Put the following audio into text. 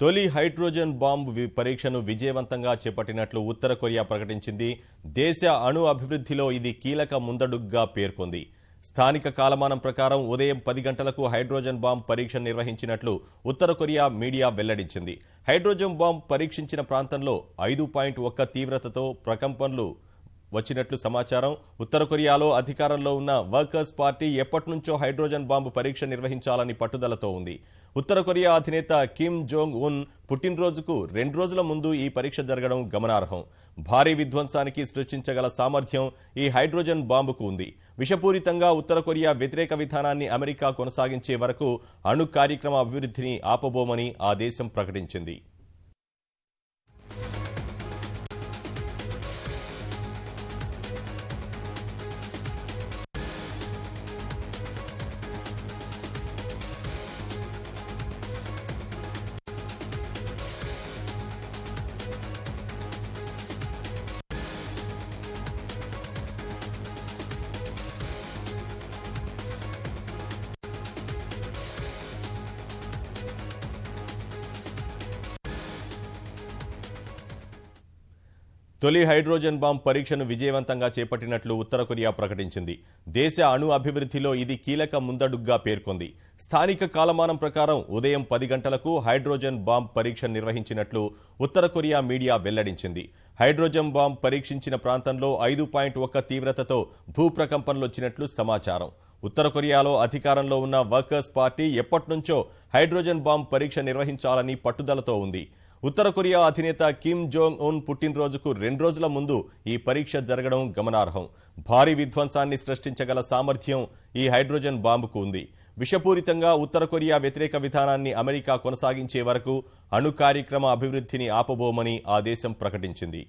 తొలి hydrogen bomb పరీక్షను విజయవంతంగా చేపట్టినట్లు ఉత్తర కొరియా ప్రకటించింది. దేశ అణు అభివృద్ధిలో ఇది కీలక ముందడుగుగా పేర్కొంది. స్థానిక కాలమానం ప్రకారం ఉదయం 10 గంటలకు హైడ్రోజన్ బాంబు పరీక్ష నిర్వహించినట్లు ఉత్తర కొరియా మీడియా వెల్లడించింది. హైడ్రోజన్ బాంబు పరీక్షించిన ప్రాంతంలో 5.1 తీవ్రతతో ప్రకంపనలు వచ్చినట్లు సమాచారం. ఉత్తర కొరియాలో అధికారంలో ఉన్న వర్కర్స్ పార్టీ ఎప్పటినుంచో హైడ్రోజన్ బాంబు పరీక్ష నిర్వహించాలని పట్టుదలతో ఉంది. ఉత్తర కొరియా అధినేత కిమ్ జోంగ్ ఉన్ పుట్టినరోజుకు 2 రోజుల ముందు ఈ పరీక్ష జరగడం గమనార్హం. భారీ విధ్వంసానికి సృష్టించగల సామర్థ్యం ఈ హైడ్రోజన్ బాంబుకు ఉంది. విషపూరితంగా ఉత్తర కొరియా వ్యతిరేక విధానాన్ని అమెరికా కొనసాగించే వరకు అణు కార్యక్రమ అభివృద్ధిని ఆపబోమని ఆ దేశం ప్రకటించింది. తొలి హైడ్రోజన్ బాంబు పరీక్షను విజయవంతంగా చేపట్టినట్లు ఉత్తర కొరియా ప్రకటించింది. దేశ అణు అభివృద్ధిలో ఇది కీలక ముందడుగుగా పేర్కొంది. స్థానిక కాలమానం ప్రకారం ఉదయం 10 గంటలకు హైడ్రోజన్ బాంబు పరీక్ష నిర్వహించినట్లు ఉత్తర కొరియా మీడియా వెల్లడించింది. హైడ్రోజన్ బాంబు పరీక్షించిన ప్రాంతంలో 5.1 తీవ్రతతో భూప్రకంపనలొచ్చినట్లు సమాచారం. ఉత్తర కొరియాలో అధికారంలో ఉన్న వర్కర్స్ పార్టీ ఎప్పటినుంచో హైడ్రోజన్ బాంబు పరీక్ష నిర్వహించాలని పట్టుదలతో ఉంది. ఉత్తర కొరియా అధినేత కిమ్ జోంగ్ ఉన్ పుట్టినరోజుకు 2 రోజుల ముందు ఈ పరీక్ష జరగడం గమనార్హం. భారీ విధ్వంసాన్ని సృష్టించగల సామర్థ్యం ఈ హైడ్రోజన్ బాంబుకు ఉంది. విషపూరితంగా ఉత్తర కొరియా వ్యతిరేక విధానాన్ని అమెరికా కొనసాగించే వరకు అణు కార్యక్రమ అభివృద్ధిని ఆపబోమని ఆ దేశం ప్రకటించింది.